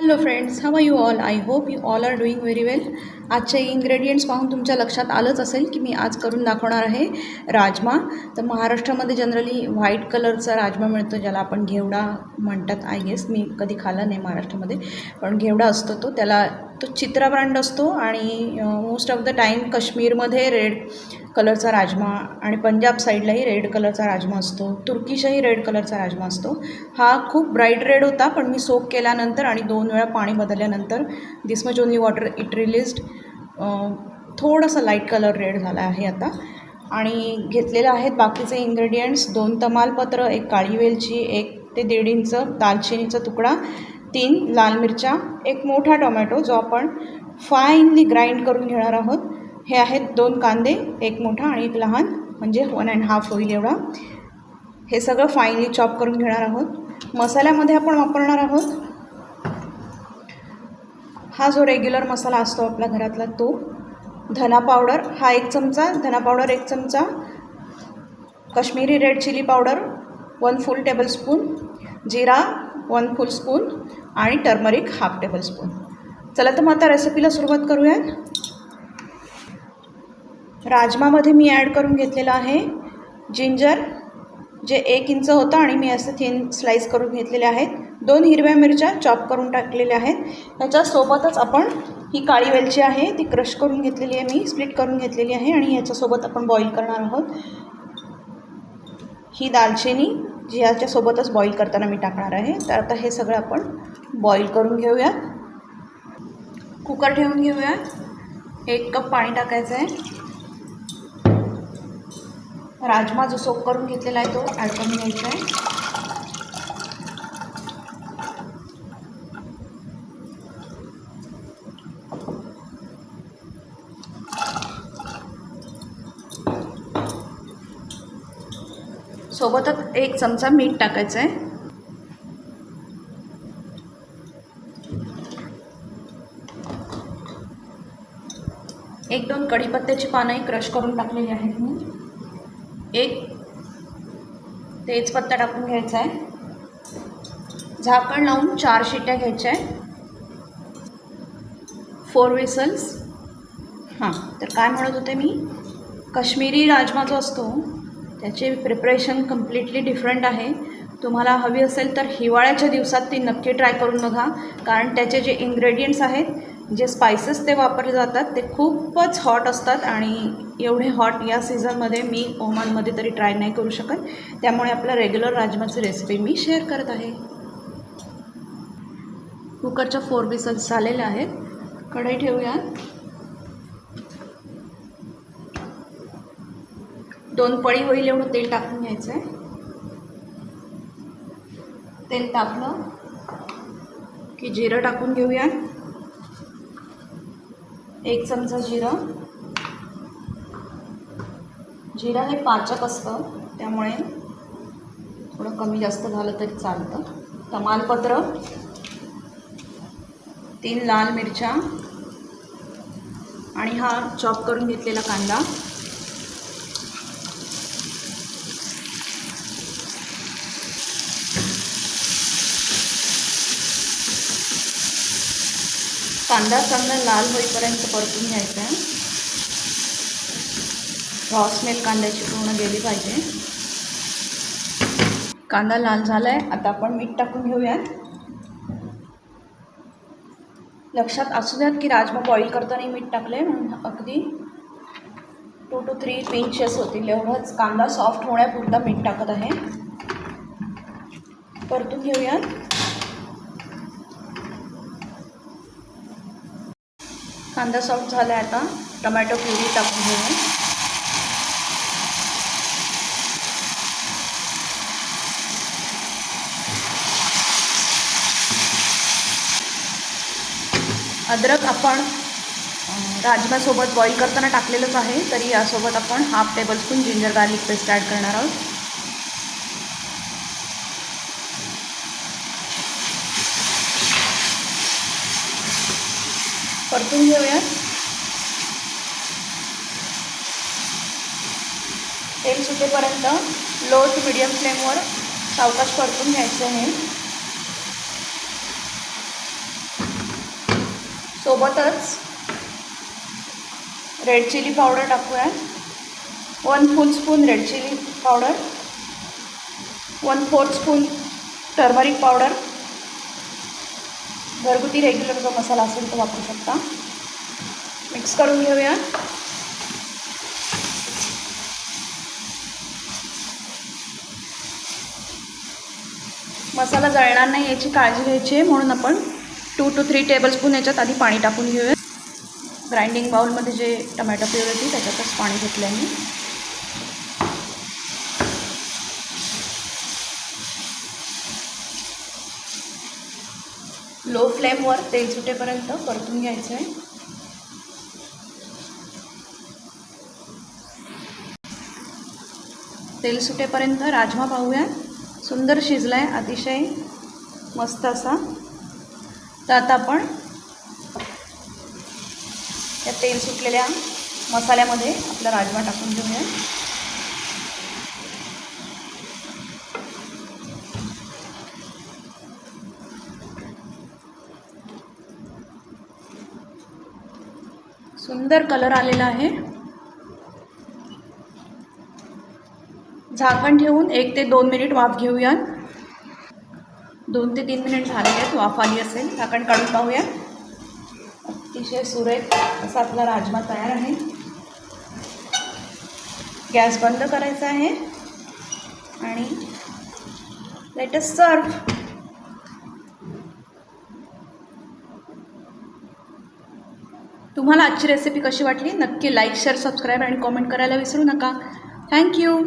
Hello friends, how are you all? I hope you all are doing very well. आजचे ingredients पाहून तुमच्या लक्षात आलंच असेल की मी आज करून दाखवणार आहे राजमा. तर महाराष्ट्रामध्ये जनरली व्हाईट कलरचा राजमा मिळतो, ज्याला आपण घेवडा म्हणतात. आय गेस, मी कधी खाल्ला नाही महाराष्ट्रामध्ये, पण घेवडा असतो तो. त्याला तो चित्रा ब्रँड असतो आणि मोस्ट ऑफ द टाईम काश्मीरमध्ये रेड कलरचा राजमा आणि पंजाब साईडलाही रेड कलरचा राजमा असतो. तुर्कीशही रेड कलरचा राजमा असतो. हा खूप ब्राईट रेड होता, पण मी सोक केल्यानंतर आणि 2 वेळा पाणी बदलल्यानंतर this much only water it released. थोडासा लाईट कलर रेड झाला आहे आता. आणि घेतलेले आहेत बाकीचे इन्ग्रेडियंट्स: 2 तमालपत्र, 1 काळी वेलची, 1 ते 1.5 इंच दालचिनीचा तुकडा, 3 लाल मिरच्या, 1 मोठा टोमॅटो जो आपण फाईनली ग्राइंड करून घेणार आहोत. हे आहेत 2 कांदे, 1 मोठा आणि 1 लहान, म्हणजे 1.5 होईल एवढा. हे सगळं फाईनली चॉप करून घेणार आहोत. मसाल्यामध्ये आपण वापरणार आहोत हा जो रेग्युलर मसाला असतो आपल्या घरातला तो. धना पावडर हा 1 चमचा, धना पावडर 1 चमचा, Kashmiri red chilli powder 1 full tablespoon, जिरा 1 फुल स्पून आणि टर्मरिक 1/2 टेबलस्पून. चला तर मग आता रेसिपीला सुरुवात करूयात. राजमामध्ये मी ॲड करून घेतलेला आहे जिंजर, जे 1 इंच होतं आणि मी असं थिन स्लाईस करून घेतलेले आहेत. 2 हिरव्या मिरच्या चॉप करून टाकलेल्या आहेत. ह्याच्यासोबतच आपण ही काळी वेलची आहे ती क्रश करून घेतलेली आहे, मी स्प्लिट करून घेतलेली आहे आणि ह्याच्यासोबत आपण बॉईल करणार आहोत. ही दालचिनी जी ह्याच्यासोबतच बॉईल करताना मी टाकणार आहे. तर आता हे सगळं आपण बॉईल करून घेऊया. कुकर ठेवून घेऊया. 1 कप पाणी टाकायचं आहे. राजमा जो सोक करून घेतलेला आहे तो ॲड करून घ्यायचा आहे. सोबतच 1 चमचा मीठ टाकायचं आहे. एक 2 कढीपत्त्याची पानंही क्रश करून टाकलेली आहेत मी. 1 तेजपत्ता टाकून घ्यायचा आहे. झाकण लावून 4 शिट्ट्या घ्यायच्या आहे. 4 विसल्स. तर काय म्हणत होते मी, काश्मीरी राजमा जो असतो त्याचे प्रिपरेशन कम्प्लिटली डिफरंट आहे. तुम्हाला हवी असेल तर हिवाळ्याच्या दिवसात ती नक्की ट्राय करून बघा, कारण त्याचे जे इन्ग्रेडियंट्स आहेत, जे स्पायसेस ते वापरले जातात ते खूपच हॉट असतात आणि एवढे हॉट या सीझनमध्ये मी ओमानमध्ये तरी ट्राय नाही करू शकत. त्यामुळे आपल्या रेग्युलर राजमाची रेसिपी मी शेअर करत आहे. कुकरच्या 4 विसल्स झालेल्या आहेत. कढई ठेवूया. 2 पळी होईल एवढं तेल टाकून घ्यायचं आहे. तेल टाकलं की जिरं टाकून घेऊया. 1 चमचा जिरं. जिरं हे पाचक असतं, त्यामुळे थोडं कमी जास्त झालं तरी चालतं. तमालपत्र, 3 लाल मिरच्या आणि हा चॉप करून घेतलेला कांदा. कांदा चांगला लाल होईपर्यंत परतून घ्यायचा आहे. रॉ स्मेल कांद्याची पूर्ण गेली पाहिजे. कांदा लाल झाला आहे. आता आपण मीठ टाकून घेऊयात. लक्षात असू द्यात की राजमा बॉईल करताना मीठ टाकले, म्हणून अगदी 2 to 3 पिंचेस होतील एवढंच. कांदा सॉफ्ट होण्यापुरता मीठ टाकत आहे. परतून घेऊयात. कांदा सॉफ्ट झाला आहे. आता टोमॅटो प्युरी टाकून घेऊया. अद्रक आपण राजमासोबत बॉईल करताना टाकलेलंच आहे, तरी यासोबत आपण 1/2 tablespoon ginger garlic paste add करणार आहोत. परतून घेऊया. तेल सुटेपर्यंत लो टू मीडियम फ्लेमवर सावकाश परतून घ्यायचं आहे. सोबतच रेड चिली पावडर टाकूया, 1 full spoon red chilli powder, 1/4 spoon turmeric powder, घरगुती रेग्युलर जो मसाला असेल तो वापरू शकता. मिक्स करून घेऊया. मसाला जळणार नाही याची काळजी घ्यायची आहे, म्हणून आपण 2 to 3 टेबलस्पून याच्यात आधी पाणी टाकून घेऊया. ग्राइंडिंग बाउलमध्ये जे टमॅटो प्युरी होती त्याच्यातच पाणी घेतलं मी. लो फ्लेमवर तेल सुटेपर्यंत परतून घ्यायचं आहे. तेल सुटेपर्यंत राजमा पाहूया. सुंदर शिजला आहे, अतिशय मस्त असा. तर आता आपण या तेल सुटलेल्या मसाल्यामध्ये आपला राजमा टाकून घेऊया. सुंदर कलर आलेला आहे. झाकण ठेवून 1 ते 2 मिनिट वाफ घेऊया. 2 ते 3 मिनिट झाले आहेत, वाफ आली असेल. झाकण काढून पाहूया. अतिशय सुरेख असा आपला राजमा तयार आहे. गॅस बंद करायचा आहे आणि लेट अस सर्व. तुम्हाला आजची रेसिपी कशी वाटली नक्की लाईक, शेअर, सबस्क्राईब आणि कॉमेंट करायला विसरू नका. थँक्यू.